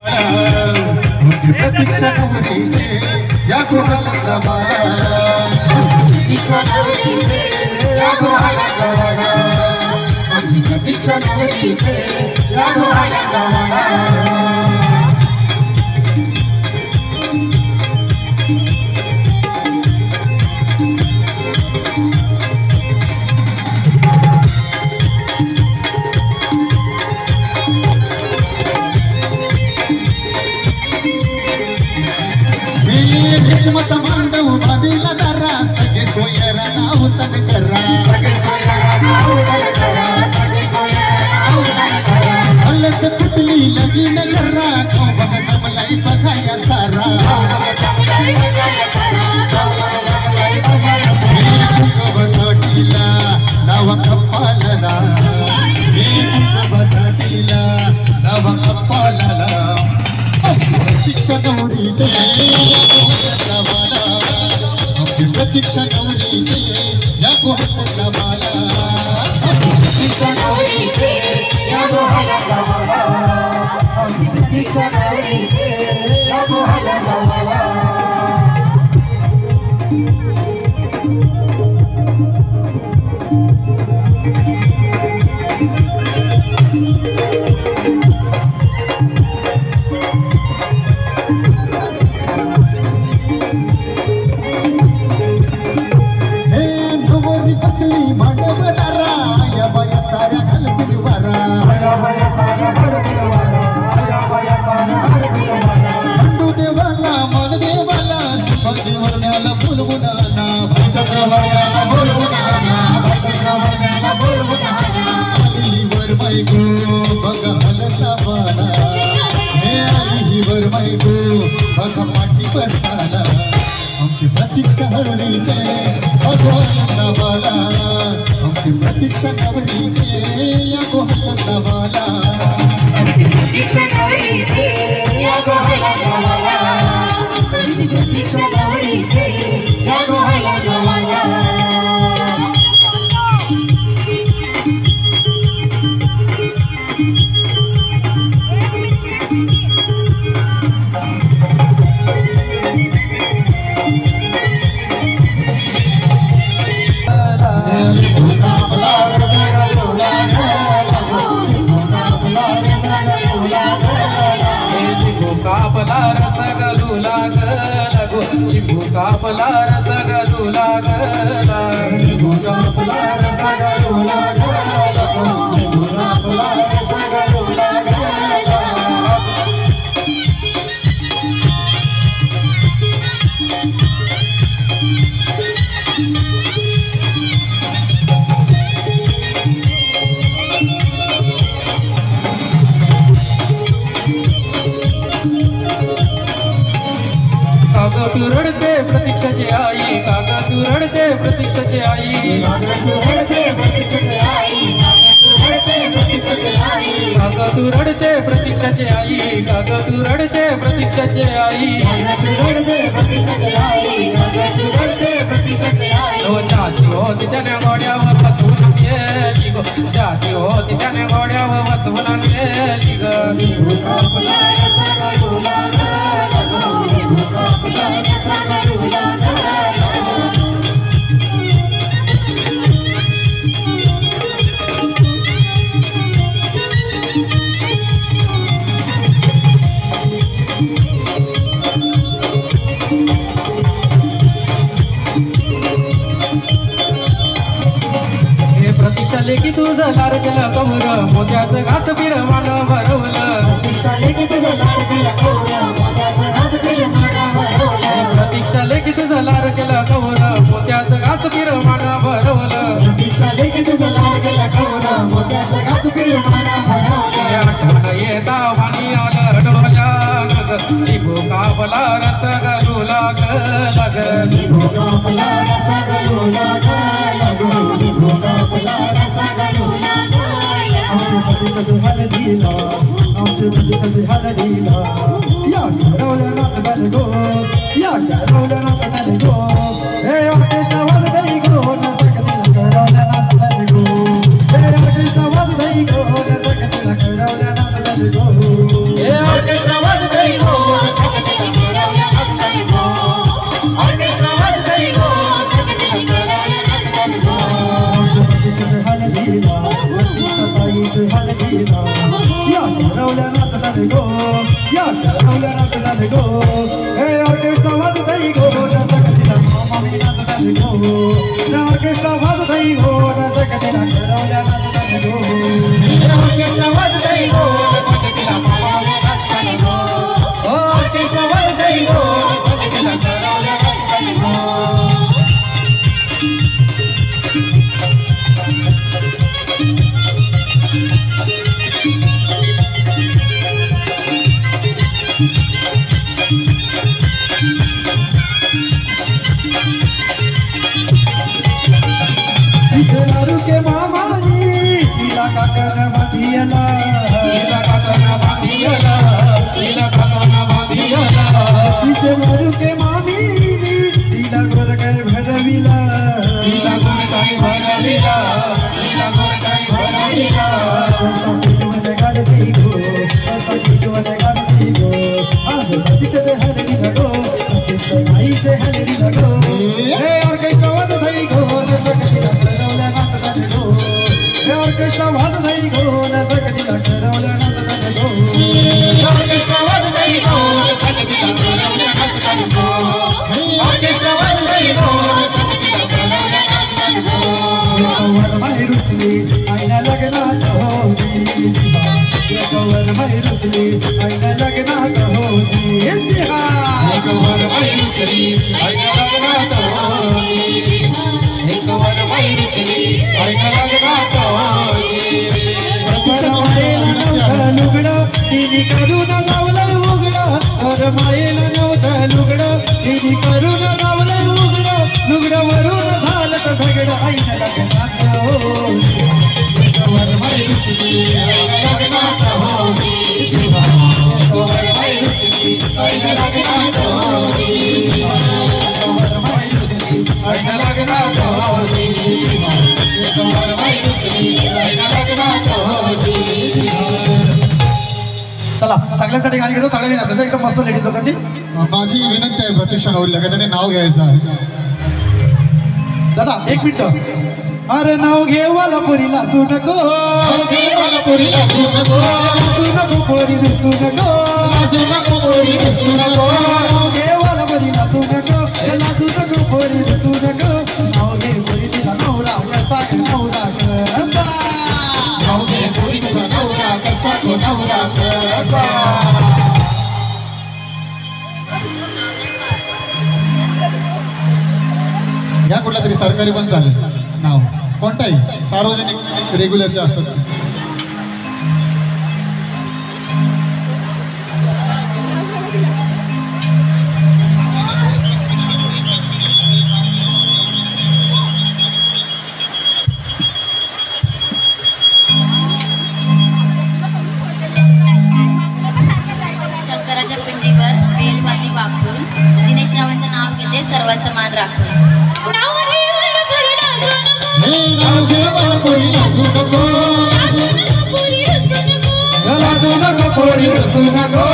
प्रतीक्षा नवरीचे या गुहाला प्रतीक्षा नवरीचे या गुहाला प्रतीक्षा नवरीचे या गुहाला किस्मत मांडव बादीला दारा सगळे सोयरा नाव तन करा सगळे सोयरा नाव तन करा सगळे सोयरा नाव तन करा हलस कुठली लगीन करा तो बघ जमलाई बघाया सारा बजाटीला नाव कपालला बजाटीला नाव कपालला प्रतीक्षा नवरीचे प्रतीक्षा नवरीचे या गुहाला बाला प्रतीक्षा नवरीचे या गुहाला बाला प्रतीक्षा नवरीचे या गुहाला बाला प्रतीक्षा नवरीचे या बाला आमची प्रतीक्षा नवरीचे या गुहाला बाला प्रतीक्षा नवरीचे या गुहाला बाला प्रतीक्षा नवरीचे या गुहाला बाला कापला रस गलू लागो कापला रस गलू लागला कापला रस गलू लागला कापला रस गलू लागला काग तू रडते प्रतीक्षाची आई काग तू रडते प्रतीक्षाची आई काग तू रडते प्रतीक्षाची आई काग तू रडते प्रतीक्षाची आई काग तू रडते प्रतीक्षाची आई जाती होती त्याने गोड्यावर बसवून गेली गो जाती होती त्याने गोड्यावर बसवून गेली ग प्रतीक्षा लेखी तुझं लार केलं कमर मोत्याचं घास बिरमान भरवलं प्रतीक्षा लेखी तुझं लार केलं कमर मोत्याचं घास बिरमान भरवलं प्रतीक्षा लेखी तुझं लार केलं कमर मोत्याचं घास बिरमान भरवलं प्रतीक्षा लेखी तुझं लार केलं कमर मोत्याचं घास बिरमान भरवलं आठवण येता वाणी आलं डोळ्यात लिंबू कापला रस गलू लागला लिंबू कापला रस गलू लागला लिंबू कापला रस गलू लागला आमच्या प्रतीक्षाची हळदीला आमच्या प्रतीक्षाची हळदीला या गारवल्या नाचतात गो या गारवल्या नाचतात गो हे कृष्ण वाजतई गो न सकतीला गारवल्या नाचतात गो हे कृष्ण वाजतई गो न सकतीला गारवल्या नाचतात गो हे कृष्ण बाईचे हलगीला या ठरवल्या नाचतात गो या ठरवल्या नाचतात गो हे ऑर्केस्ट्रा वाजतई गो रसगतीला मामी नाचतात गो ऑर्केस्ट्रा वाजतई गो रसगतीला ठरवल्या नाचतात गो ऑर्केस्ट्रा वाजतई गो रसगतीला मामी नाचतात गो ऑर्केस्ट्रा वाजतई गो रसगतीला ठरवल्या नाचतात गो लारू के मामानी तिला काकन बांधियला तिला काकन बांधियला तिला काकन बांधियला तिचे लारू के मामी तिला गोर काय भरविला तिला गोर काय भरविला तिला गोर काय भरविला असा पिटवणे घालती गो असा पिटवणे घालती गो आज तिचे हलगी धडो तिचे आईचे हलगी धडो हे ऑर्केस्ट्रा वाजतई गो रसगतीला ठरवल्या नाचतात गो हे ऑर्केस्ट्रा वाजतई गो रसगतीला ठरवल्या नाचतात गो ऑर्केस्ट्रा वाजतई गो रसगतीला ठरवल्या नाचतात गो ऑर्केस्ट्रा वाजतई गो रसगतीला ठरवल्या नाचतात गो कवर माई रुसली आईना लग्नात होती कवर माई रुसली आईना लग्नात होती कवर माई रुसली आईना लग्नात होती कवर माई रुसली आईना लग्नात होती मायेला नव्हतं लुगडं तिने करून गावलं उघडं वर मायेला नव्हतं लुगडं तिने करून गावलं उघडं लुगडं वरून झालं तर सगळं आईनं लग्नात होती कवर माई रुसली आईनं लग्नात होती कवर माई रुसली आईनं लग्नात होती कवर माई रुसली आईनं लग्नात होती कवर माई रुसली आईनं लग्नात होती. चला सगळ्यांसाठी गाणी घेतो सगळ्यांनी नाचायचं एकदम मस्त लेडीज लोकांनी माझी विनंती आहे प्रत्यक्ष नवरीला का त्याने नाव घ्यायचं आहे दादा एक मिनिट अरे नाव घे वाला पोरी लाजू नको मला पोरी लाजू नको लाजू नको पोरी दिसू नको लाजू नको पोरी दिसू नको नाव घे वाला पोरी लाजू नको लाजू नको पोरी दिसू नको नाव घे पोरी तिला नवरा कसा नवरा कसा नाव घे पोरी तुझा नवरा कसा तो नवरा कसा या कुठला तरी सरकारी पण चालेल नाव कोणताही सार्वजनिक रेग्युलर जे असतात शंकराच्या पिंडीवर बेलवाली वापरून दिनेश रावांचं नाव घेते सर्वांचं मान राखून नाव घे मला पोरी लाजू नको लाजू नको पोरी दिसू नको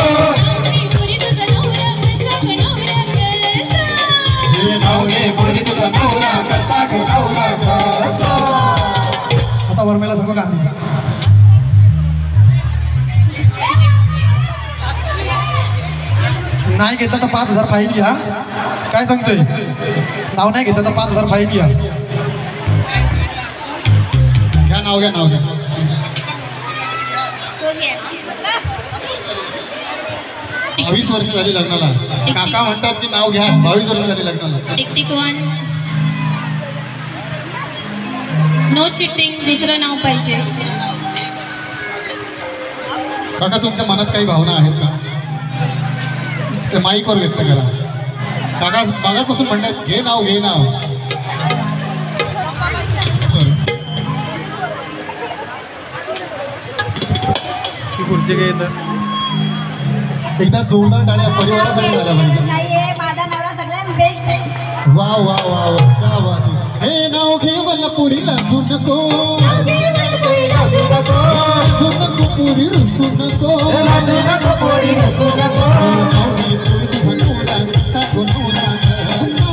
नाव घे पोरी तुझा नवरा कसा नवरा कसा आता वर्मेला सांगू गाणी नाही घेतलं तर 5,000 फाईन घ्या काय सांगतोय नाव नाही घेतलं तर 5,000 फाईन घ्या घ्या नाव घ्या नाव घ्या 22 वर्ष झाली लग्नाला काका म्हणतात की नाव घ्या 22 वर्ष झाली लग्नाला टिक वन नो चिटिंग दुसरं नाव पाहिजे काका तुमच्या मनात काही भावना आहेत का ते माईकवर व्यक्त करा काका मागापासून म्हणतात घे नाव खुर्ची घे तर एकदा जोरदार टाळ्या परिवारासाठी झाल्या पाहिजे नाहीये माझा नवरा सगळ्यात बेस्ट आहे वा वा वा वा क्या बात आहे हे नाव घे मला पुरी लाजू नको लाजू नको पुरी रुसू नको लाजू नको पोरी रुसू नको नाव घे पुरी तुझा नवरा कसा गो नवरा कसा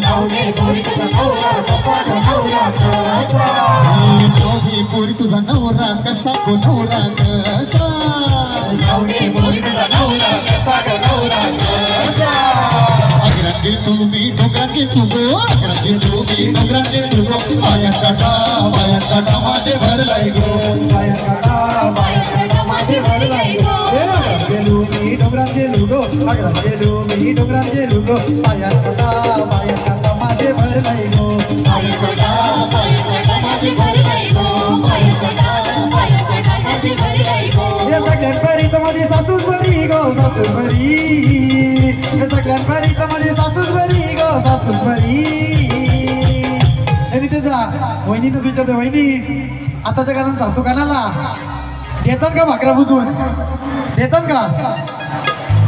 नाव घे पोरी तुझा नवरा कसा नवरा कसा नाव घे पोरी तुझा नवरा कसा गो नवरा कसा गावडे पोरी तुझा नवरा कसा गो नवरा कसा अग्रांगे तुम्ही डोंगरांगे तू गो अग्रांगे तुम्ही डोंगरांगे तू गो पायात काटा माझे भरलाय गो पायात काटा माझे भरलाय गो गेलो मी डोंगरात गेलो गो अग्रात गेलो मी डोंगरात गेलो गो पायात काटा माझे भरलाय गो पायात काटा माझे भरलाय गो पायात काटा माझे भरलाय गो या सगळ्यात बरी तर माझी सासूच बरी गो सासूच बरी या सगळ्यात बरी तर माझी सासूच बरी गो सासूच बरी आणि त्याचा वहिनीनंच विचारते वहिनी आताच्या काळात सासू कानाला देतात का भाकऱ्या बुजून देतात का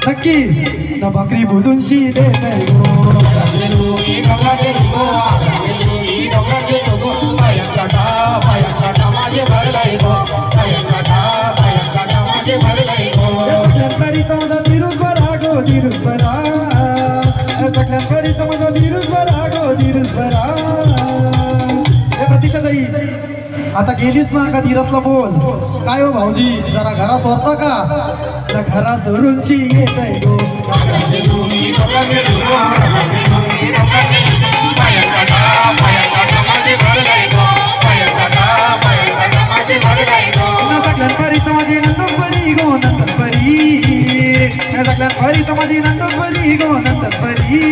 नक्की ना भाकरी बुजून शी देत गेलो मी डोंगरात गेलो गो गेलो मी डोंगरात गेलो गो पायात काटा माझे भरलाय गो पायात काटा माझे भरलाय गो सगळ्यात बरी तर माझा धीरूच बरा गो धीरूच बरा सगळ्यात बरी तर माझा धीरूच बरा गो धीरूच बरा हे प्रतीक्षा ताई आता गेलीस ना का धीरसला बोल काय हो भाऊजी जरा घरा सोडता का ना घरा सोडून शी येत आहे गो गेलो मी डोंगरात गेलो गो पायात काटा माझे भरलाय गो पायात काटा माझे भरलाय गो ना सगळ्यात बरी तर माझी नंदच बरी गो नंदच बरी ना सगळ्यात बरी तर माझी नंदच बरी गो नंदच बरी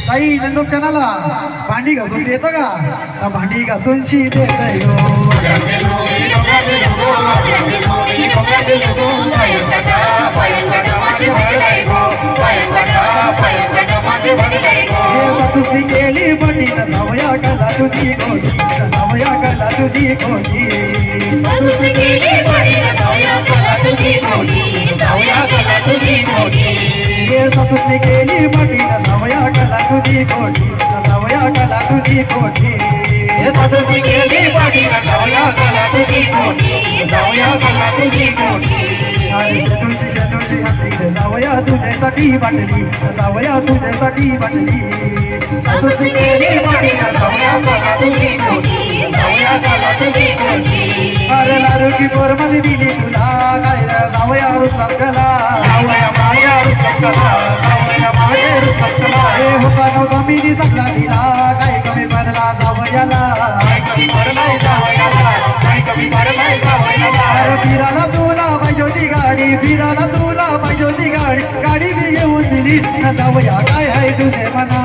ताई नंदच कणाला भांडी घासून देतं का ना भांडी घासून शी देत आहे गो गेलो मी डोंगरात गेलो गो गेलो मी डोंगरात गेलो गो पायात काटा माझे भरलाय गो पायात काटा माझे भरलाय गो हे सासूसी केली बटी न जावया कला तुझी गोटी न जावया कला तुझी गोटी सासूसी केली बडी न जाऊया कला तुझी मोठी जाऊया कला तुझी मोठी हे सासूसी केली बटी न जावया कला तुझी गोटी न जावया कला तुझी गोटी सासूसी केली बडी न जाऊया कला तुझी मोठी जाऊया कला तुझी मोठी अरे शतुशी हाती जावया तुझ्यासाठी बाटली जावया तुझ्यासाठी बाटली सासूसी केली बडी न जाऊया कला तुझी मोठी जाऊया कला तुझी मोठी अरे लारू की पोरमध्ये दिली तुला काय जावया रुसला गला जाऊया माया रुसकला जाऊया माया रुसकला हे होता नव्हता मी सगळा दिला काय कमी पडला जावयाला काय कमी पडलाय जावयाला काय कमी पडलाय जावयाला अरे फिराला तुला पाहिजे होती गाडी फिराला तुला पाहिजे होती गाडी मी घेऊन दिली न जावया काय आहे तुझे मना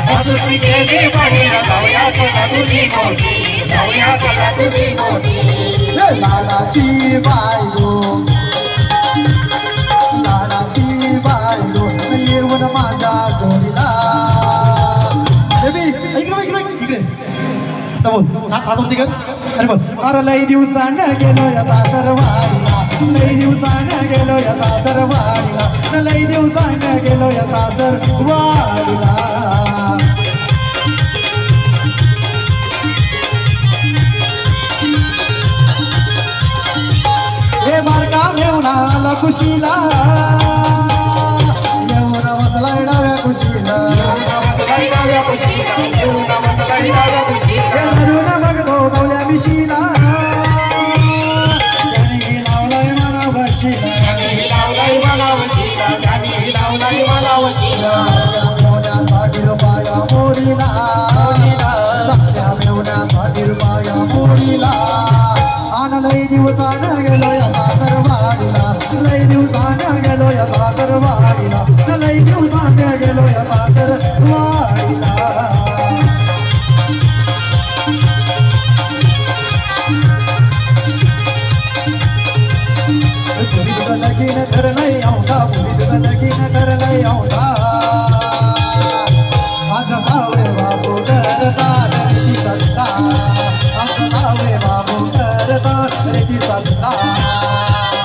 सासूसी केली बडी न जाऊया कला तुझी मोठी जाऊया कला तुझी मोठी लाडाची बायगो लाडाची बायगो येऊन माझा जोडीला इकडे बोल नाच हात होती अरे बोल अरे लई दिवसानं गेलो या सासरवाडीला लई दिवसानं गेलो या सासरवाडीला लई दिवसानं गेलो या सासरवाडीला हे बारका मेवणाला खुशीला मेवणा बसलाय डाव्या खुशीला हे धरून बघतो गवल्या मिशीला त्याने लावलाय मला बशीला मेवण्यासाठी रुपया मोरीला मेवण्यासाठी रुपया मोरीला आन लई दिवसानं गेलो या सासरवाडीला लई दिवसानं गेलो या सासरवाडीला लई दिवसानं गेलो या सासरवाडीला पुरी तुझं लगीन ठरलंय औंधा पुरी तुझं लगीन ठरलंय औंधा माझं जावे बाबू करता ती सत्ता माझं जावे बाबू करता ती सत्ता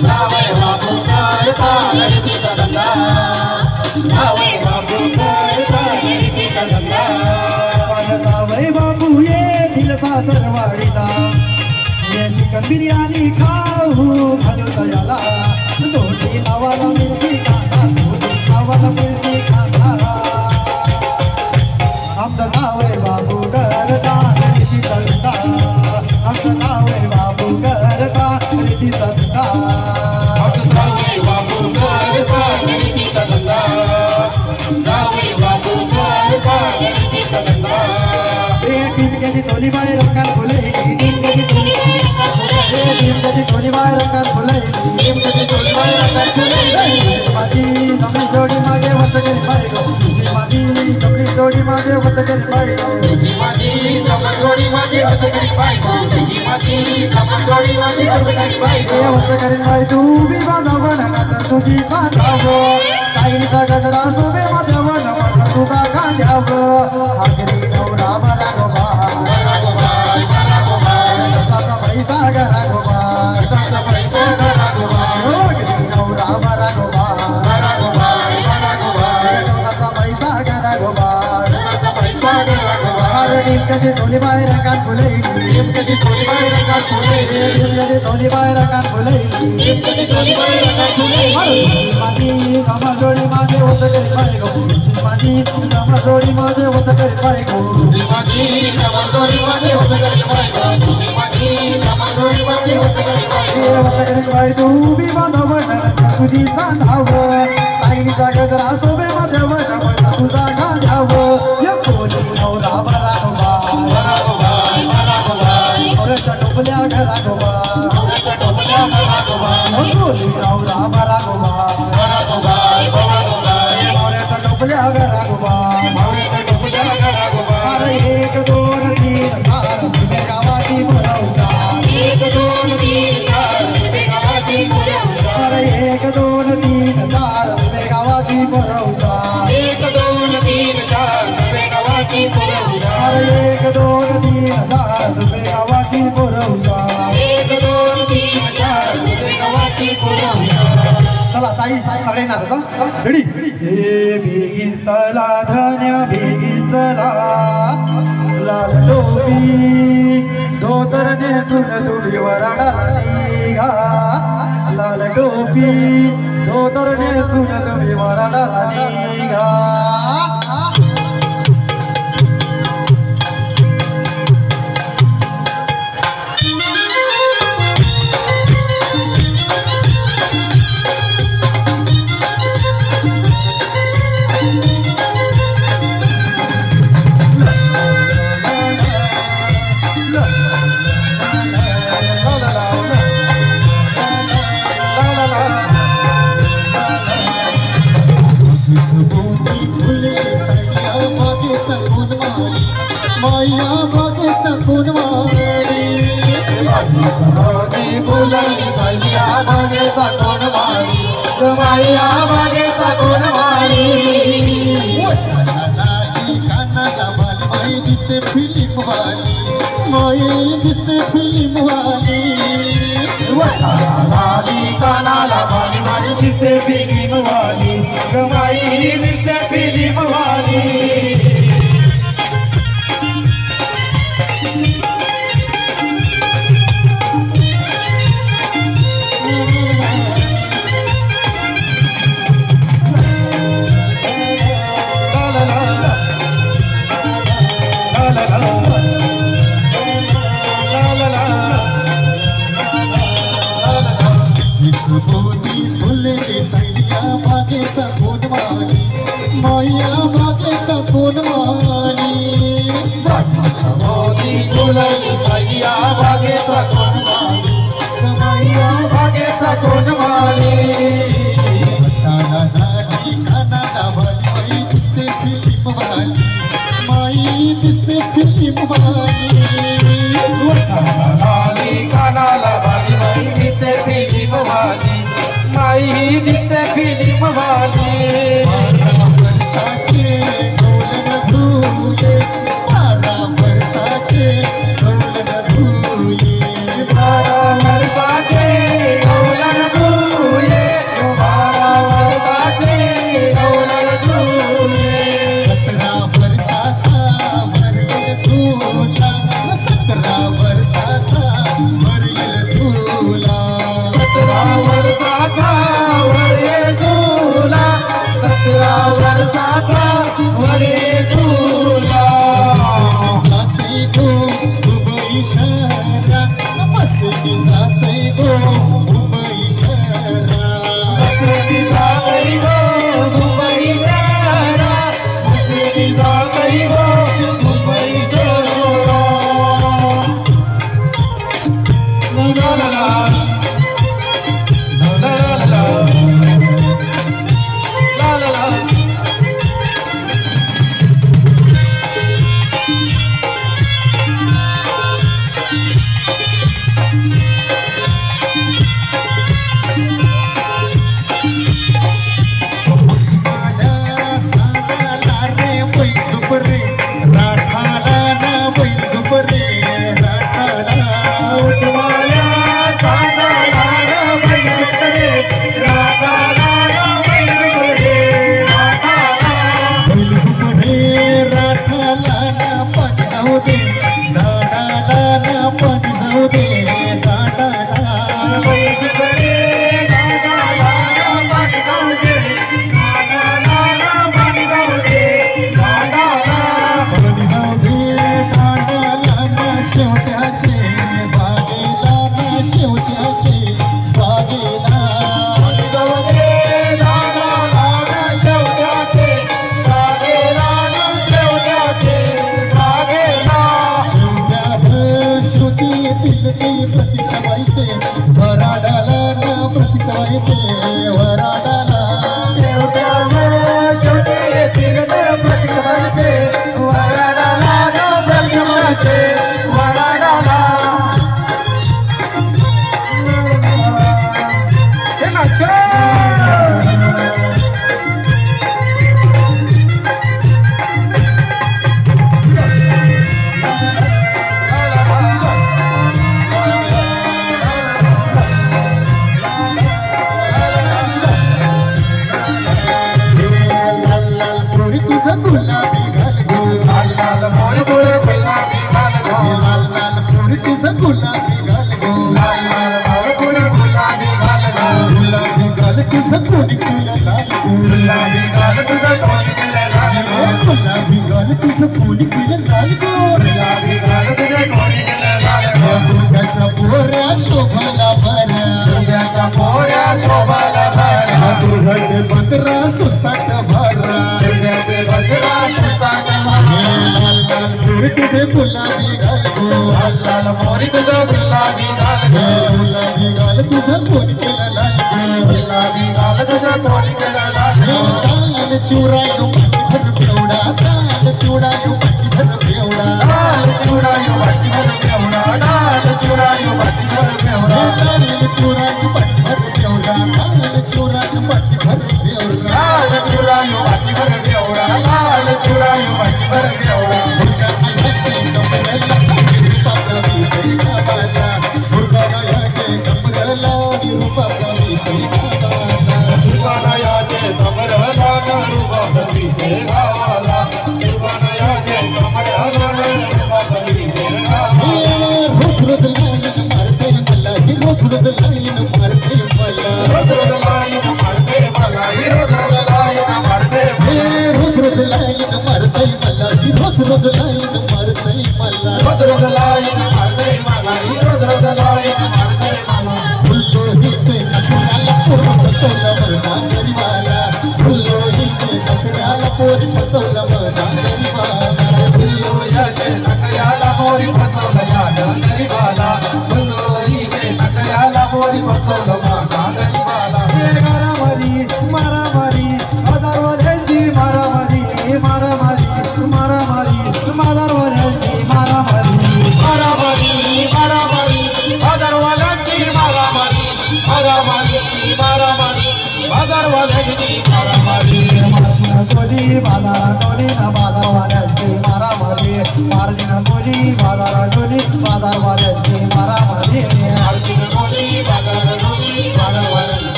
जावई बाबू करता रीतीचा धंदा जावई बाबू करता रीतीचा धंदा माझं जावई बाबू येतील सासरवाडीला या चिकन बिर्याणी खाऊ घालू तयाला दोटी लावाला मिरची कांदा दोटी लावाला मिरची कांदा आमचं जावई बाबू करता रीतीचा सोनीबाई रंगात फुले नीमकची सोनीबाई रंगात फुले नीमकची सोनीबाई रंगात फुले नीमकची सोनीबाई रंगात फुले माझी जमली जोडी माझे वसगरी पाहिलो माझी जमली जोडी माझे वसगरी पाहिलो तुझी माझी जमजोडी माझी वसगरी पाहिलो तुझी माझी जमजोडी माझी वसगरी पाहिलो वसगरी पाय तू बी माझा बनला तुझी बांधावं साईचा गजरा सोबे माझ्या बनवा तुझा गांध्यावं आगरी नवरा बरा गोबा पैसा घरा गोबा पैसा घरा गोबा आगरी नवरा बरा गोबा पैसा घरा गोबा पैसा घरा गोबा नीमकची सोनीबाई रंगात फुले नीमकची सोनीबाई रंगात फुले नीमकची सोनीबाई रंगात फुले नीमकची सोनीबाई रंगात फुले माझी जोडी माझे वसगरी पाहिलो माझी जोडी माझे वसगरी पाहिलो तुझी माझी जमजोडी माझी वसगरी पाहिलो तुझी माझी जमजोडी माझी वसगरी पाहिलो वसगरी पाय तू बी माझा बनला तुझी चांदावं साईचा गजरा सोबे माझ्या बनवा तुझा गांध्यावं या कोणी नवरा बरा गोबा घरा गोबा घरा गोबा नवऱ्याच्या टोपल्या घरा गोबा नवऱ्याच्या टोपल्या घरा गोबा कोणी नवरा बरा गोबा घरा गोबा गोबा गोबा नवऱ्याच्या टोपल्या घरा गोबा नवऱ्याच्या टोपल्या घरा गोबा अरे 1 2 3 4 तुझ्या गावाची भरवसा एक दोन तीन चार तुझे गावाची पुरवसा अरे 1 2 3 4 तुझ्या गावाची भरवसा एक दोन तीन चार तुझे गावाची पुरवसा अरे 1 2 3 4 तुझ्या गावाची भरवसा एक दोन तीन चार तुझे गावाची पुरवसा चला ताई सगळे नाचा रेडी हे बेगीन चला धन्या बेगीन चला लाल टोपी धोतर नेसून तुम्ही वराडाला निघा लाल टोपी धोतर नेसून तुम्ही वराडाला निघा माया बागेचा कोणवारी सभोवती फुलली सायल्या बागेचा कोण वारी माया बागेचा कोण वारी कानाला बाई दिसते फिल्म वाली माये दिसते फिल्म वाली वाली कानाला वाली वाली दिसते फिल्म वाली गमाई दिसते फिल्म वाली विसबोती फुले सायल्या बागेचा कोणवाली माया बागेचा कोणवाली सभोवती फुलली सायल्या बागेचा कोण वाली माया बागेचा कोण वाली हाताला नाडी कानाला बाई दिसते फिल्म वाली माई दिसते फिल्म वाली लाली कानाला वाली माई दिसते फिल्म वाली माई दिसते फिल्म वाली बरसाचे डोलन धुये मारा बरसाचे डोलन धुये बारा वर्षाचे डोलन धुये बारा वर्षाचे डोलन धुये 17 वर्षाचा भरलेला धुला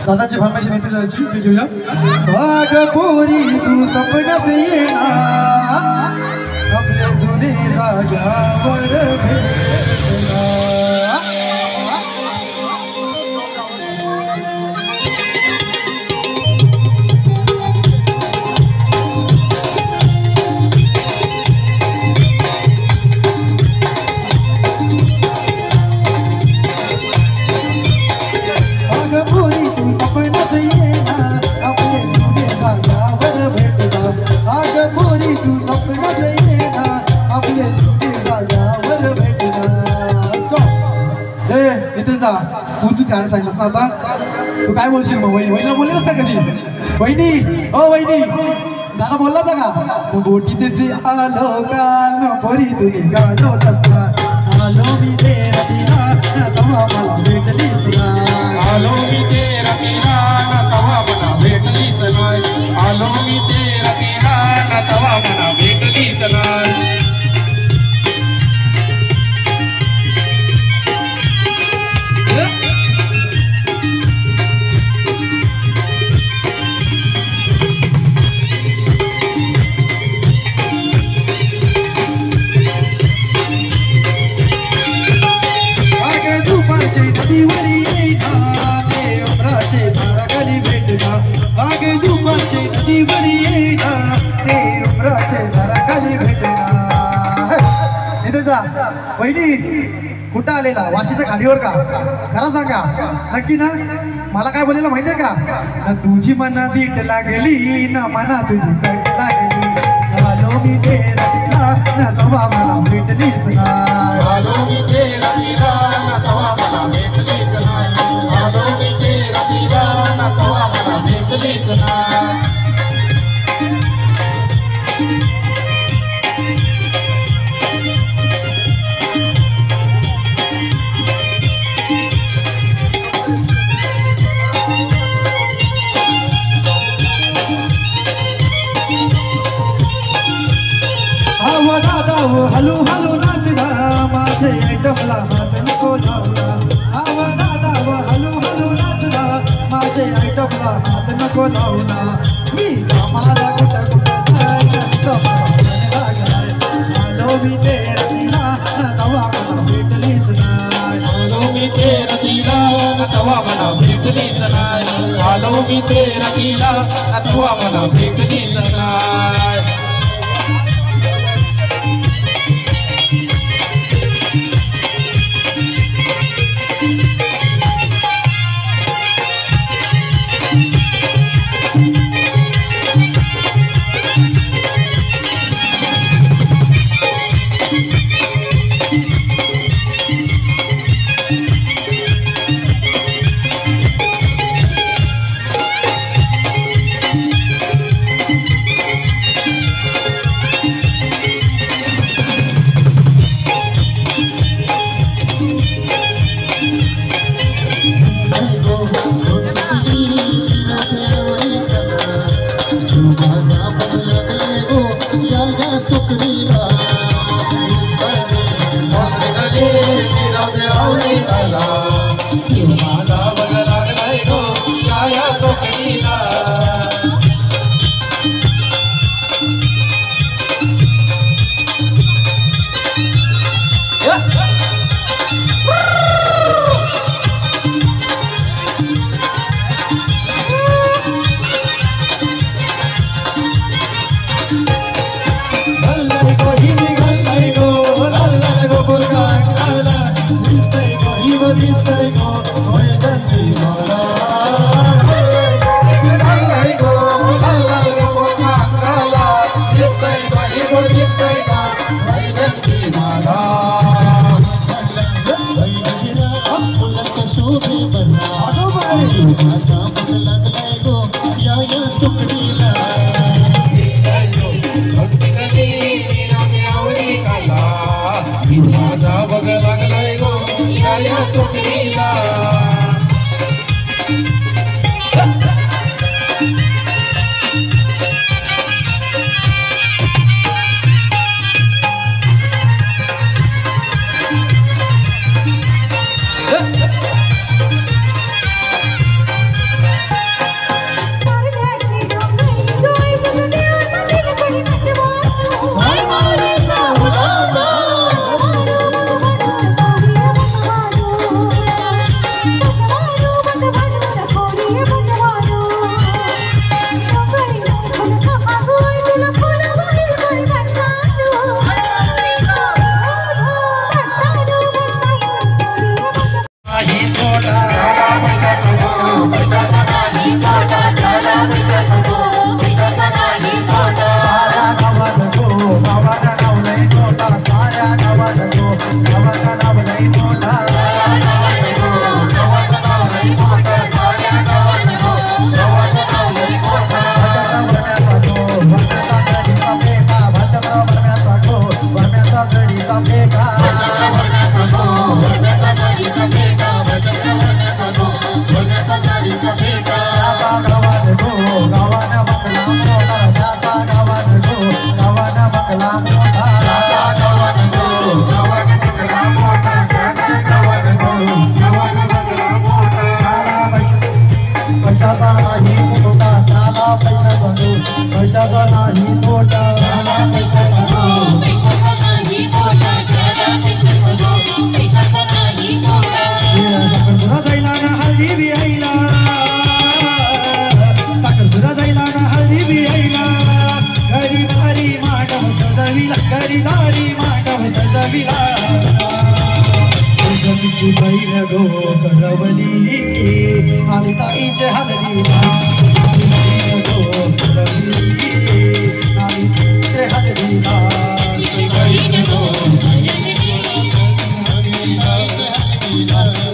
दादाची फरमाईश नेते जायची ती घेऊया. वाघ पोरी तू सपनात येणार आपल्या जुने जाग्यावर भेट तू छान सांगितलंस ना आता तू काय बोलशील मग वहिनी वहिनीला बोलले नसता कधी वहिनी ओ वहिनी दादा बोलला होता का बोटी तशी आलो कान पोरी तुझी गालो कसला आलो मी तेरा तिला तवा मला भेटलीस ना आलो मी तेरा तिला तवा मला भेटलीस नाही आलो मी तेरा तिला तवा मला भेटलीस नाही वहिनी कुठं आलेला वाशीच्या खाडीवर का खरं सांगा नक्की ना मला काय बोलायला माहितीये का ना तुझी मना दीट लागली ना मना तुझी चट लागली आलो मी तेरा तिला ना तवा मला भेटलीस ना आलो मी तेरा तिला तवा मला भेटलीस नाही आलो मी तेरा तिला तवा मला भेटलीस नाही हलू हलू नाचला माझे आयटमला हात नको लावला आवा दादा हलू हलू नाचला माझे आयटमला हात नको लावला मी कामाला कुठं कुठं आलो मी तेरा तिला तवा मला भेटलीस नाही आलो मी तेरा तिला तवा मला भेटलीस नाही आलो मी तेरा तिला तवा मला भेटलीस नाही गावात गो गावाचा नाव लई मोठा पैशाचा नाही मोठा त्याला पैशाचा नाही मोठा साखरपुरा जायला ना हल्दी बियायला साखरपुरा जायला ना हल्दी बियायला घरीदारी मांडव सजविला घरीदारी मांडव सजविला तुझी बहीण गो करवली आणि ताईचे हलदीला गो करवली आणि ताईचे हलदीला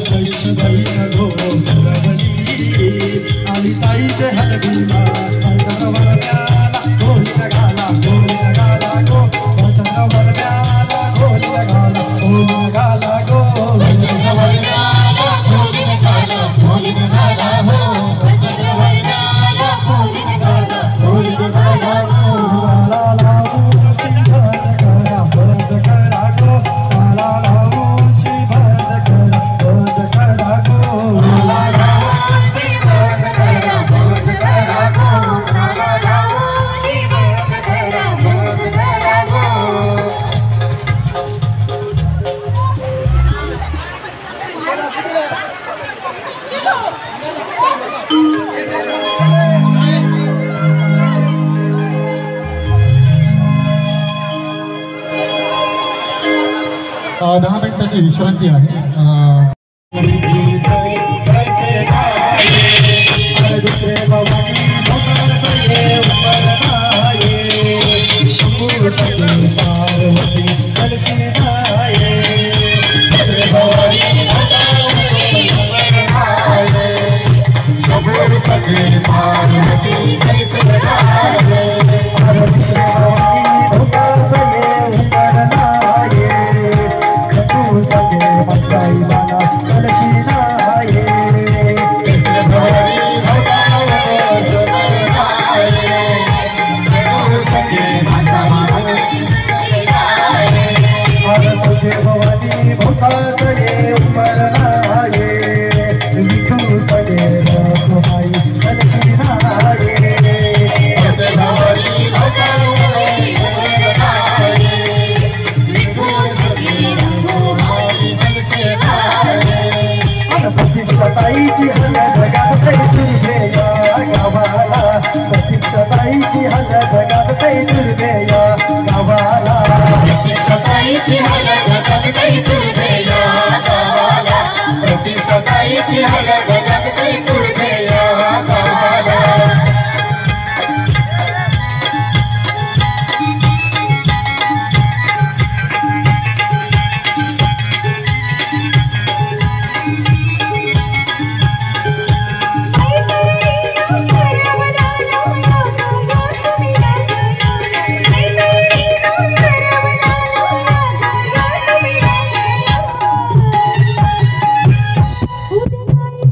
तुझी बहीण गो करवली आणि ताईचे हलदीला चंद्रवरण्याला गोली लगाला गो चंद्रवरण्याला गोली लगाला गो दहा मिनिटाची विश्रांती आहे दुसरे भवानी पार्वती कलशी दुसरे भवानी सगे पार्वती कलशी दुसरे भवानी सगे साईबाला कलशी नाये तिसरे भवानी सगे भवानी भोका सगे उपर नाये विठू सगे रघुमाई कलशी नाये सगे भवानी भोका प्रतीक्षाताईची हलद जगात दुर्गे या गावाला प्रतीक्षाताईची हलद जगात दुर्गे या गावाला प्रतीक्षाताईची हलद जगात दुर्गे या गावाला प्रतीक्षाताईची हलद जगात दुर्गे या गावाला Thank you.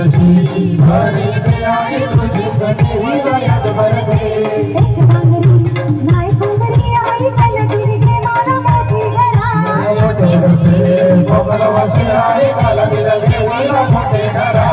कशी भरी दे आई तुझी सखी गळ्यात भरते भोगलवासी आहे काला दिला देवाला मोठे घरा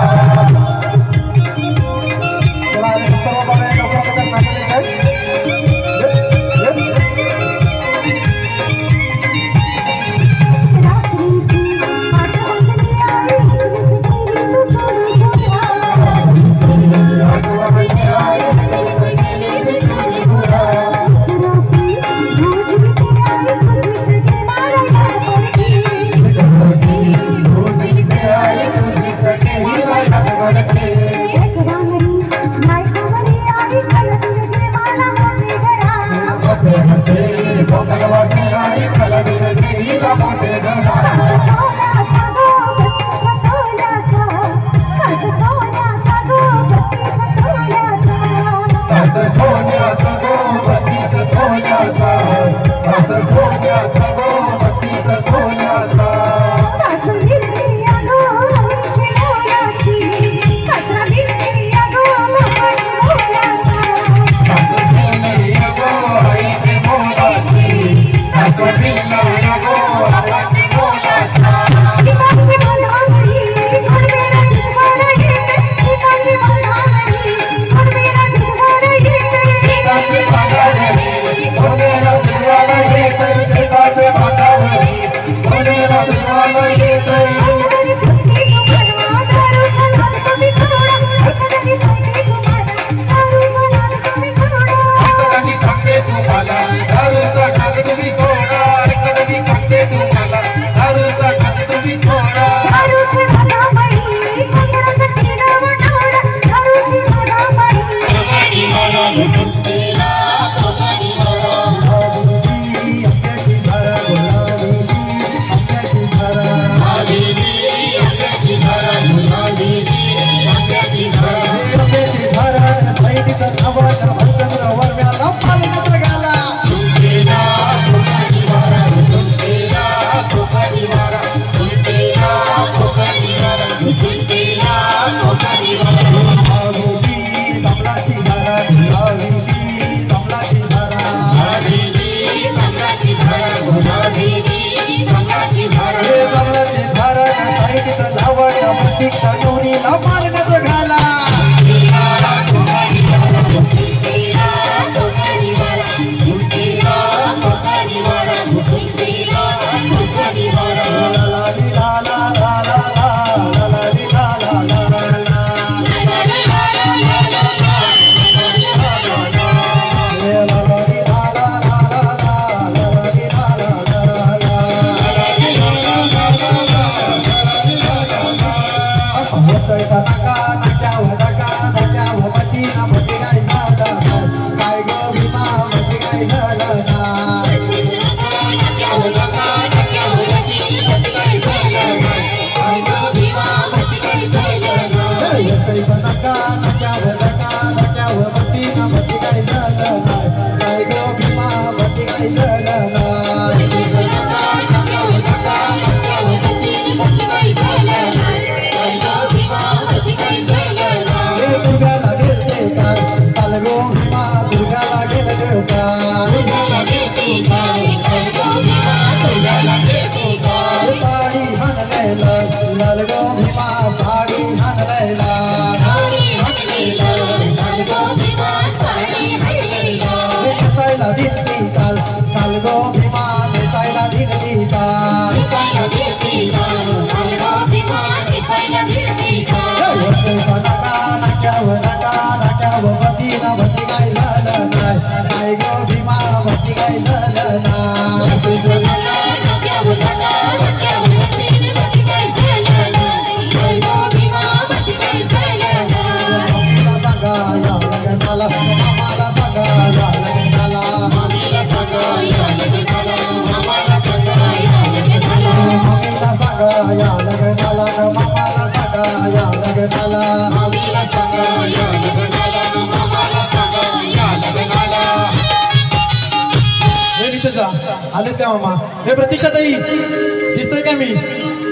आलेत का मामा? हे प्रतीक्षा ताई दिसतंय का मी?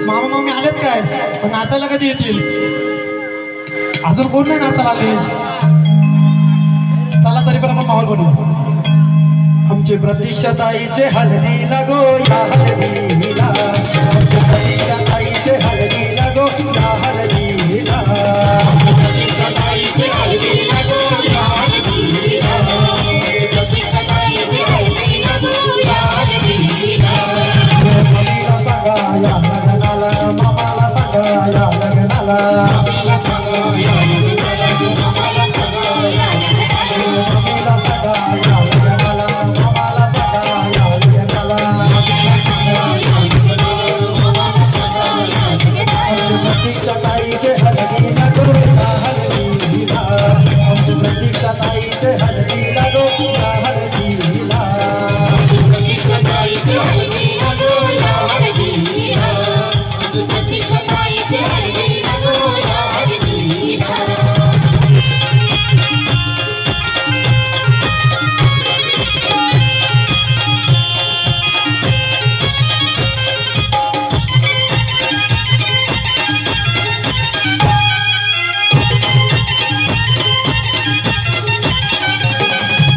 मामा मामी आलेत काय? पण नाचायला कधी येतील? अजून कोण नाही नाचायला आले? चला तरी पण आपण माहोल बनवू. आमचे प्रतीक्षाताईचे हळदी लागो या हळदीला, आमचे प्रतीक्षाताईचे हळदी लागो या हळदीला, प्रतीक्षाताईचे हळदी लागो या हळदीला, प्रतीक्षाताईचे हळदी लागो या हळदीला. मम्मीला सांगा या लग्नाला, मामाला सांगा या लग्नाला, मामाला सांगा या लग्नाला, मामाला सांगा या लग्नाला, मम्मीला सांगा या लग्नाला, मामाला सांगा या लग्नाला, मामाला सांगा या लग्नाला, मामाला सांगा या लग्नाला. आमचे प्रतीक्षाताईचे हळदी लागो या हळदीला, आमचे प्रतीक्षाताईचे हळदी लागो या हळदीला, प्रतीक्षाताईचे हळदी लागो या हळदीला, प्रतीक्षाताईचे हळदी लागो या हळदीला.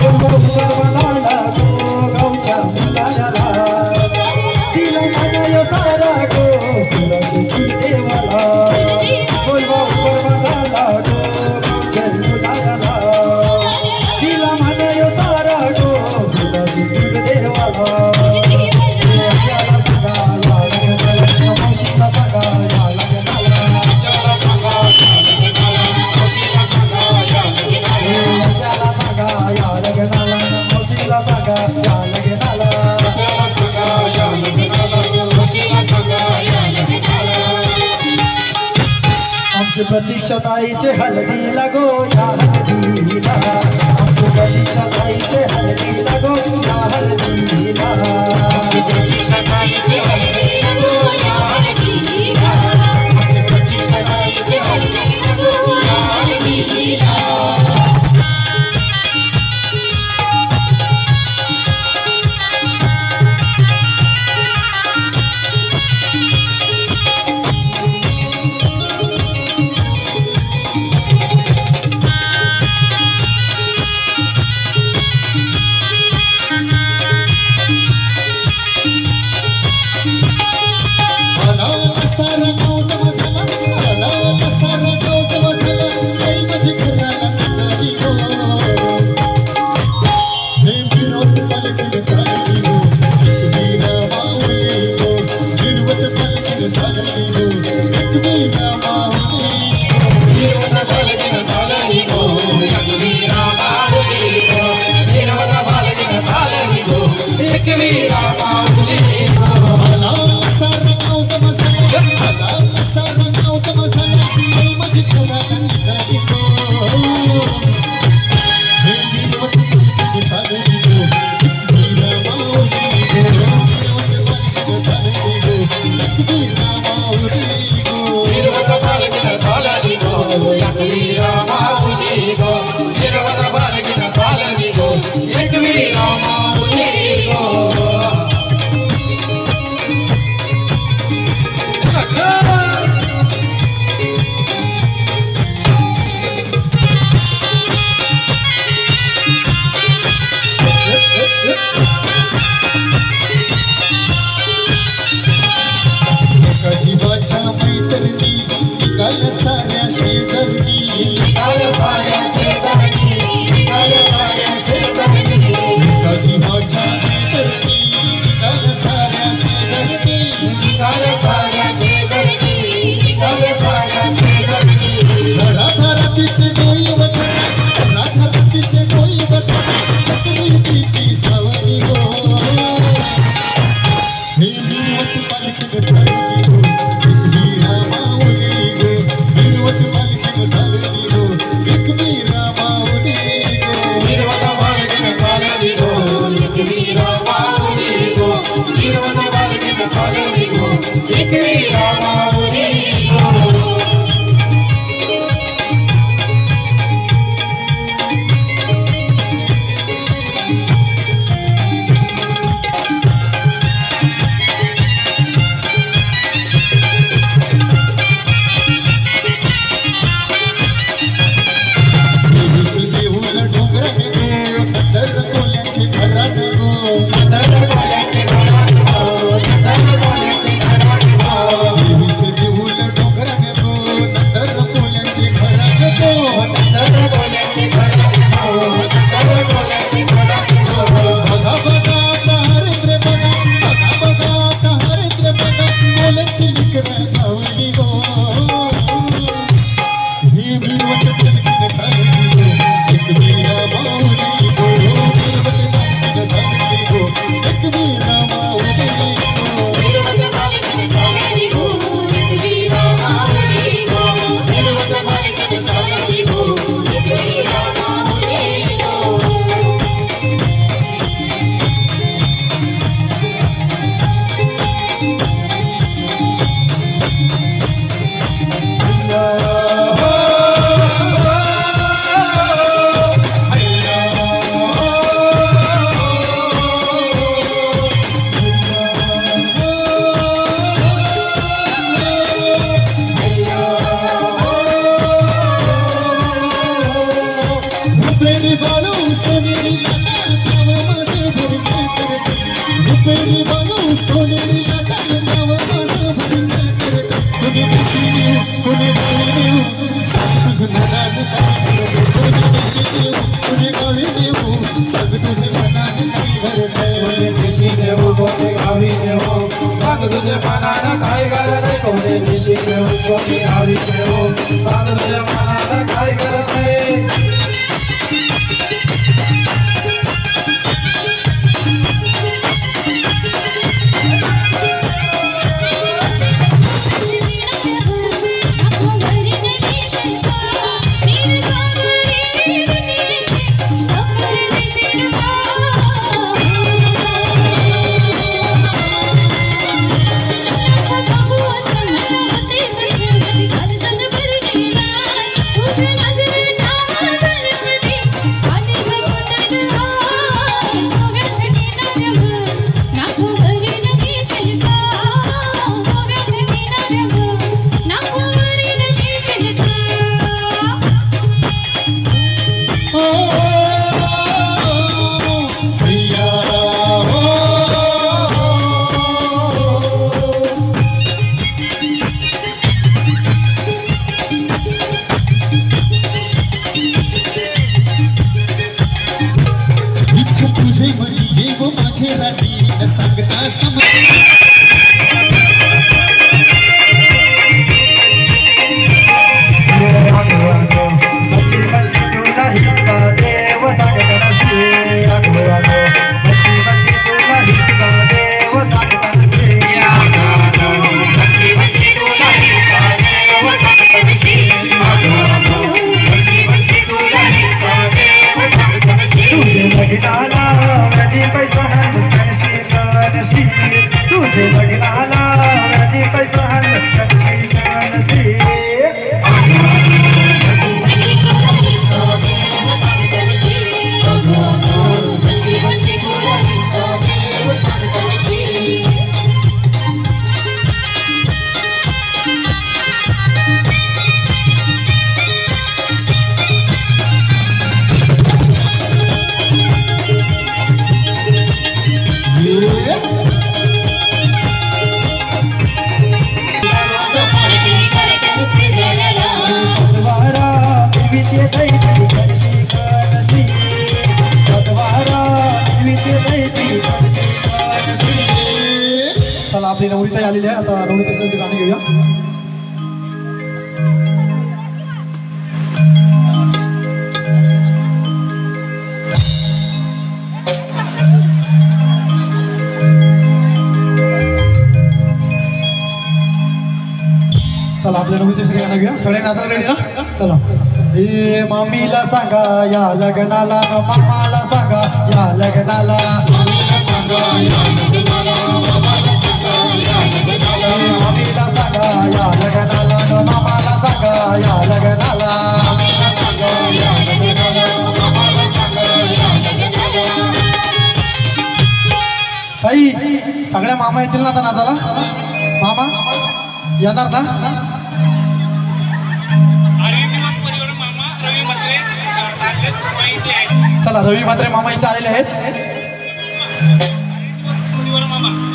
पर्वताला गो गावच्या मुलाला, तिला म्हणायो सारा गो तुला देवाला, पर्वताला गो गावच्या मुलाला, तिला म्हणायो सारा गो तुला देवाला. त्याला सांगा या लग्नाला, मावशीला सांगा या लग्नाला, त्याला सांगा या लग्नाला, मावशीला सांगा या लग्नाला, त्याला सांगा या लग्नाला, मावशीला सांगा या लग्नाला. त्याला सांगा या लग्नाला, मावशीला सांगा या लग्नाला. आमचे प्रतीक्षाताईचे हळदी लागो या हळदीला, आमचे प्रतीक्षाताईचे हळदी लागो या हळदीला, प्रतीक्षाताईचे हळदी लागो या हळदीला, प्रतीक्षाताईचे हळदी लागो या हळदीला. साऱ्या शेजारनी, साऱ्या शेजारनी, को नंतर बोलायचे खराचे हो नंतर बोलायचे खराचे हो बघा बघा हरिद्र बघा बघा बघा हरिद्र बघा बोलायची लेकरं धावली गो ही वीरवत तलकीन चालली गो एक वीरा माऊली गो वीरवत तलकीन चालली गो एक वीरा माऊली गो वीरवत तलकीन चालली गो एक वीरा माऊली गो वीरवत तलकीन चालली गो एक वीरा माऊली गो रुपेरी बालू सोनेरी लाटा गाव माझं भरता करता रुपेरी बालू सोनेरी लाटा गाव माझं भरता करता कुणी देशी देऊ कुणी गावी देऊ सांग तुझं मनात काय भरतंय कुणी देशी देऊ कुणी गावी देऊ सांग तुझं मनात काय भरतंय कोणी देशी देऊ कोणी गावी देऊ सांग तुझे मनाला काय गरज आहे कोणी देशी देऊ कोणी गावी देऊ सांग तुझे मनाला काय गरज आहे तुझे मरी ये वो माझे राती न सांगता समज चला आपली नवरीताई आलेली आहे आता नवरीताईचं गाणं घेऊया चला आपल्या नवरीताईचं गाणं घेऊया सगळे नाचायला रेडी ना चला हे मामीला सांगा या लग्नाला न मामाला सांगा या लग्नाला मामीला सांगा या लग्नाला मामाला सांगा या लग्नाला मामीला सांगा या लग्नाला न मामाला सांगा या लग्नाला मामीला सांगा या लग्नाला मामाला सांगा या लग्नाला ताई सगळ्या मामा येतील ना आता नाचाला मामा येणार ना चला रवी म्हात्रे मामा इथे आलेले आहेत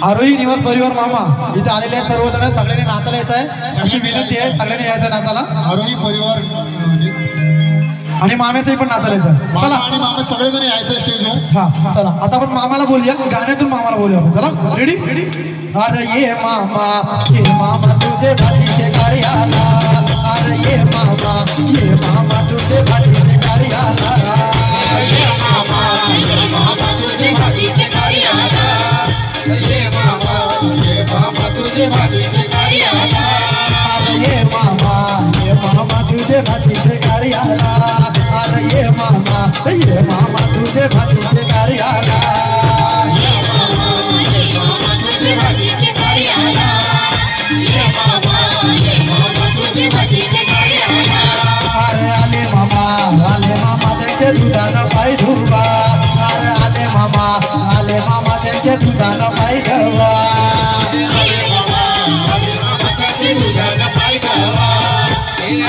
आरोही निवास परिवार मामा इथे आलेले आहे सर्वजण. सगळ्यांनी नाचायला यायचं आहे अशी विनंती आहे. सगळ्यांनी यायचं नाचायला. आरोही परिवार आणि मामेसही पण नाचायला यायचं. चला आणि मामा सगळेजण यायचं स्टेजवर. हा चला आता आपण मामाला बोलूया. गाण्यातून मामाला बोलूया आपण. चला रेडी. अरे ये मामा तुझे भाजीचे गाडी आला. अरे ये मामा तुझे भाजीचे गाडी आला. ये मामा तुझे भाजीचे गाडी आला. ये मामा तुझे भाजीचे गाडी आला. ये मामा तुझे भाजीचे गाडी आला. अरे ये मामा तुझे भाजीचे गाडी आला. ये मामा तुझे भाजीचे गाडी आला. ये मामा तुझे भाजीचे गाडी आला. अरे आले मामा त्यांचे दुधानं पाय धुवा. अरे आले मामा त्यांचे दुधानं पाय धुवा. आले मामा कसे दुधानं पाय धुवा.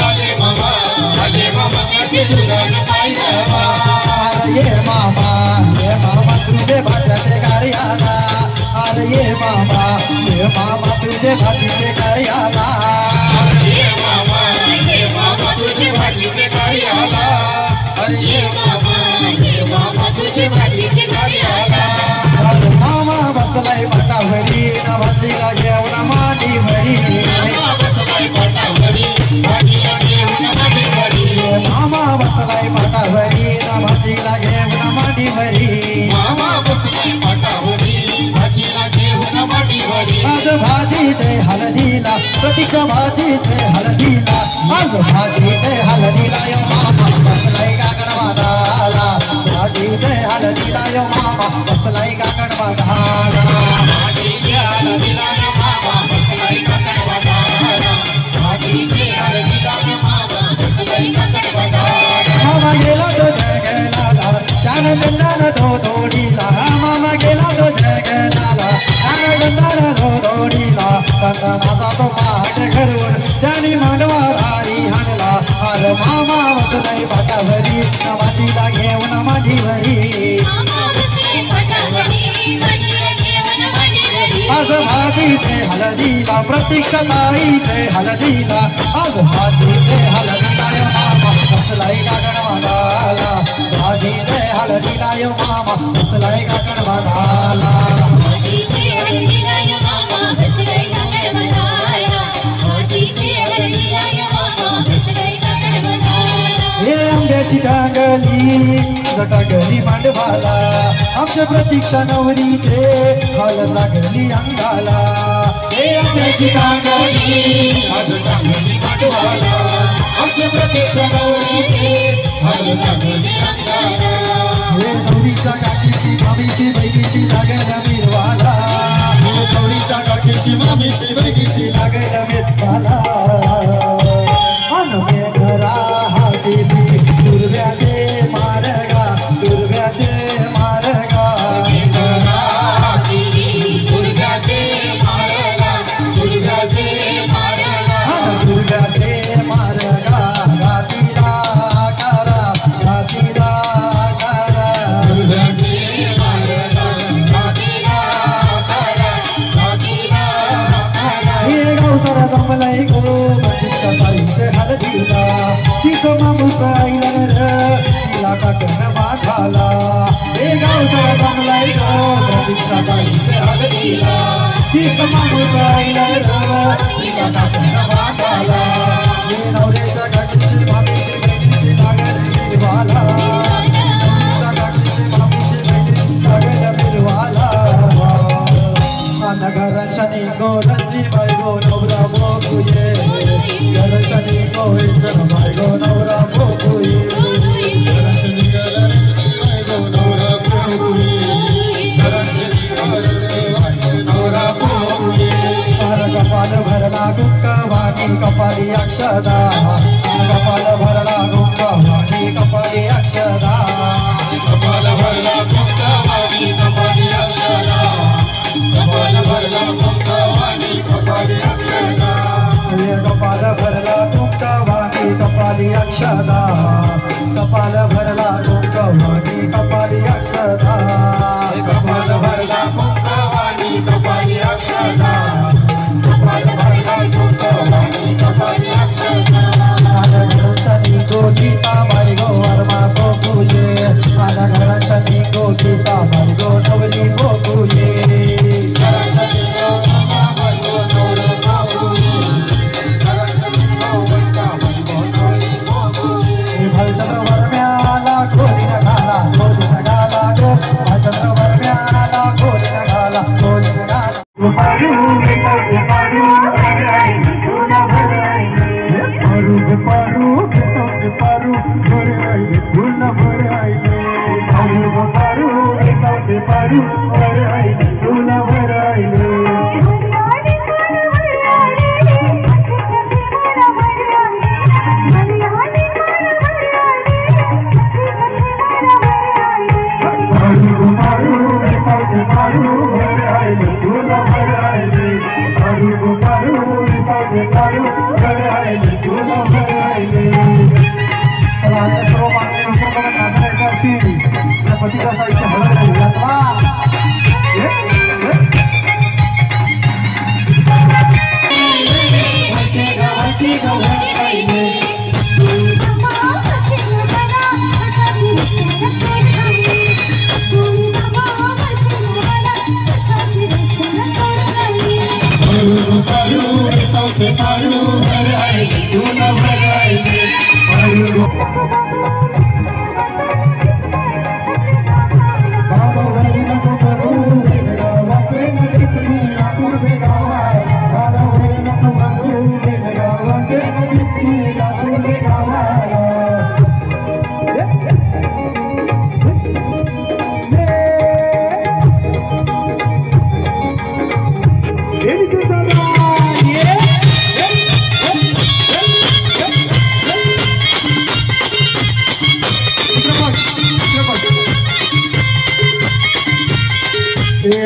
आले मामा कसे दुधानं पाय धुवा. अरे ये मामा तुझे भाजीचे गाडी आला. अरे ये मामा तुझे भाजीचे गाडी आला. ये मामा तुझे भाजीचे गाडी आला. अरे ये मामा तुझे भाजीचे गाडी आला. अरे मामा बसलाय पाटावरी न भाजीला घेऊन मांडीवरी. मामा बसलाय पाटावरी भाजीला घेऊन मांडीवरी. मामा बसलाय पाटावरी न भाजीला घेऊन मांडीवरी. मामा बसलाय पाटावरी भाजीला घेऊन मांडीवरी. आज भाजीचे हळदीला प्रतीक्षा भाजीचे हळदीला. आज भाजीचे हळदीला यो मामा बसलाय काकण बांधाला. भाजीचे हळदीला यो मामा बसलाय काकण बांधाला. भाजीचे हळदीला यो मामा बसलाय काकण बांधाला. भाजीचे हळदीला यो मामा बसलाय काकण बांधाला. मामा गेला तो जगलाला त्यानं चंदन धोडीला. मामा गेला तो जगलाला त्यानं चंदन धोडीला. चंदनाचा तो पाठ घरून त्याने मांडवा धारी हाणला. अरे मामा बसलाय पाटावरी न भाजीला घेऊन मांडीवरी. मामा बसले पाटावरी भाजीला घेऊन मांडीवरी. आज भाजीचे हळदीला प्रतीक्षा ताईचे हळदीला. आज भाजीचे हळदीला यो मामा बसलाय काकण बांधाला. भाजीचे हळदीला यो मामा बसलाय काकण बांधाला. भाजीचे हळदीला यो मामा बसलाय काकण बांधाला. भाजीचे हळदीला यो मामा बसलाय काकण बांधाला. हे आंब्याची टांगली जटागली मांडवाला. आमच्या प्रतीक्षा नवरीचे हाल लागली अंगाला. हे आंब्याची टांगली आज चांगली पाठवाला. आमचे प्रतीक्षा गौरीचे हळ लागली अंगाला. हे नवरीच्या काकीची मामीची बहिणीची लागल मिरवाला. हे नवरीच्या काकीची मामीची बहिणीची लागल मिरवाला. अनमे घरा हातीली दुर्व्याचे मारगा दुर्व्याचे मारगा. दुर्गाचे मारला दुर्गाचे मारला. दुर्गाचे मारगा घातीला करा घातीला करा. दुर्गाचे मारला घातीला करा घातीला करा. हे गावसारा जमलाय गो प्रतीक्षा ताईचे हळदीला. तिचं माणूस आईला र तिला काकण बांधाला. हे गावसारा जमलाय गो प्रतीक्षा ताईचे हळदीला. तिचं माणूस आईला र तिला काकण बांधाला. हे नवऱ्याच्या काकीची मामीची बहिणीची लागल मिरवाला. नवरीच्या काकीची मामीची बहिणीची लागल मिरवाला. घरांशाने गोलंदी बायगो नवरा भोगुये. घरांशाने गोळीचं बायगो नवरा भोगुये. घरांशाने गलंदी बायगो नवरा भोगुये. घरांशाने गलंदी बायगो नवरा भोगुये. कपाल भरला गुंकवानी कपाली अक्षदा. कपाल भरला गुंकवानी कपाली अक्षदा. कपाल भरला गुंकवानी कपाली अक्षरा. कपाल भरला गुंकवानी कपाली अक्षरा. कपाल भरला गुंकवानी कपाली अक्षदा. कपाल भरला गुंकवानी कपाली अक्षदा. कपाल भरला गुंकवानी चंद्रवरम्याला खोली घाला खोली घाला गो चंद्रवरम्याला खोली घाला खोली घाला पारू पारू पारू तुला भरायले पारू तुला भरायले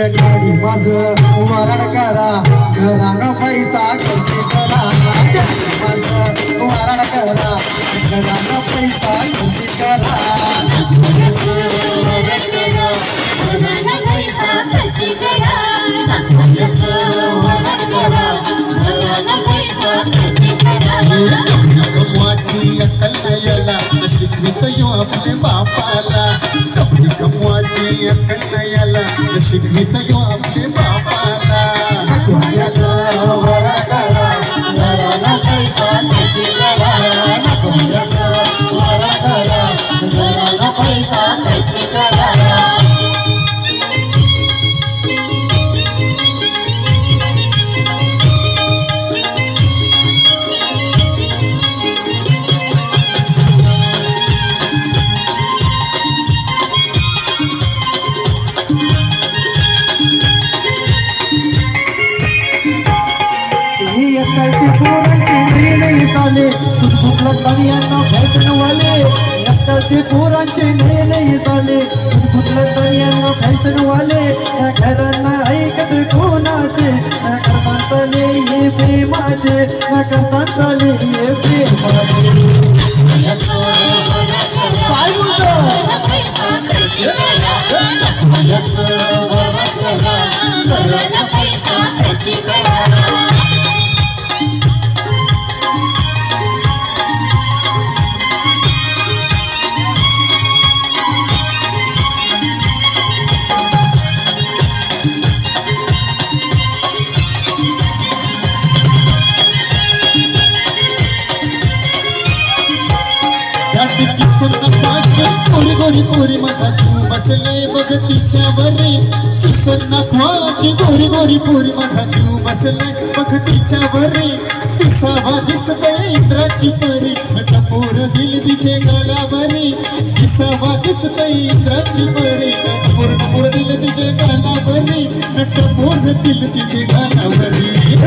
गाडी माझं वरण करा घरानं पैसा खर्च करा माझं वरण करा घरानं पैसा खर्च करा कमवाची अक्कल नयला शिकवीत यो आपले बापाला कपडी कमवाची अक्कल नयला शिकवीत यो आपले बापाला वरण करा घरानं पैसा खर्च करा वरण करा घरानं पैसा खर्च करा आजकालचे पोरांचे नाही झाले कुठलं फॅशन वाले घरांना ऐकत कोणाचे करता चाले ये प्रेमाचे करता चाले ये प्रेमाचे काय गोरी गोरी पोरी माझा जीव बसले बघ तिच्यावरे किसना ख्वाची गोरी गोरी पोरी माझा जीव बसले बघ तिच्यावरे दिसावा दिसते इंद्राची परी टपोर दिल तिचे गालावरी दिसावा दिसते इंद्राची परी टपोर दिल तिचे गालावरी टपोर दिल तिचे गालावरी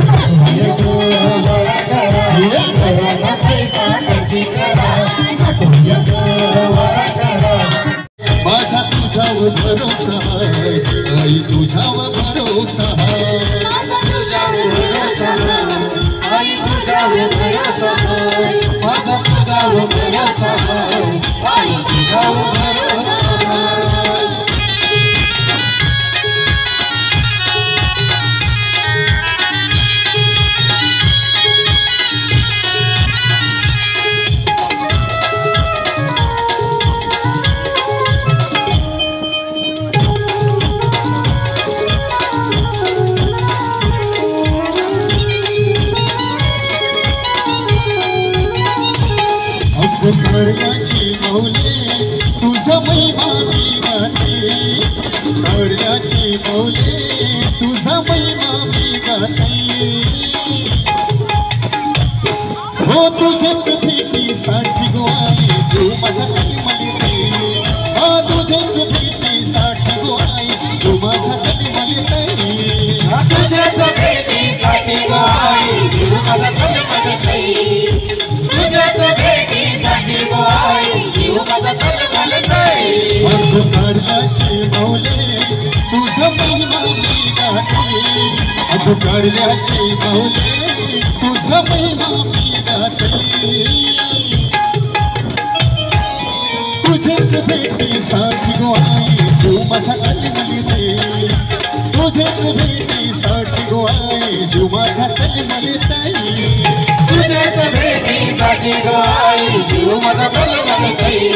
माझा तुझ्यावर भरोसा आई तुझ्यावर भरोसा माझा तुझ्यावर भरोसा आई तुझ्यावर भरोसा माझा तुझ्यावर भरोसा आई तुझ्यावर भरोसा घरयाची माऊले तुझा महिमा मी गाते कारल्याची माऊले तुझा महिमा मी गाते हो तुझेच भेटीसाठी गो आई तू माझा तरी म्हणते हो तुझेच भेटीसाठी गो आई तू माझा तरी म्हणते तुझ्याच भेटीसाठी गो आई जीव माझा तळमळतोय तुझ्याच भेटीसाठी गो आई जीव माझा तळमळतोय कारल्याची माऊले तुझा महिमा मी गाते कारल्याची माऊले तुझा महिमा मी गाते तुझेच भेटीसाठी गो आई तू माझा तरी म्हणते तुझेच भेटीसाठी गो आई तू माझा तरी म्हणते तुझ्याच भेटीसाठी गो आई जीव माझा तळमळतोय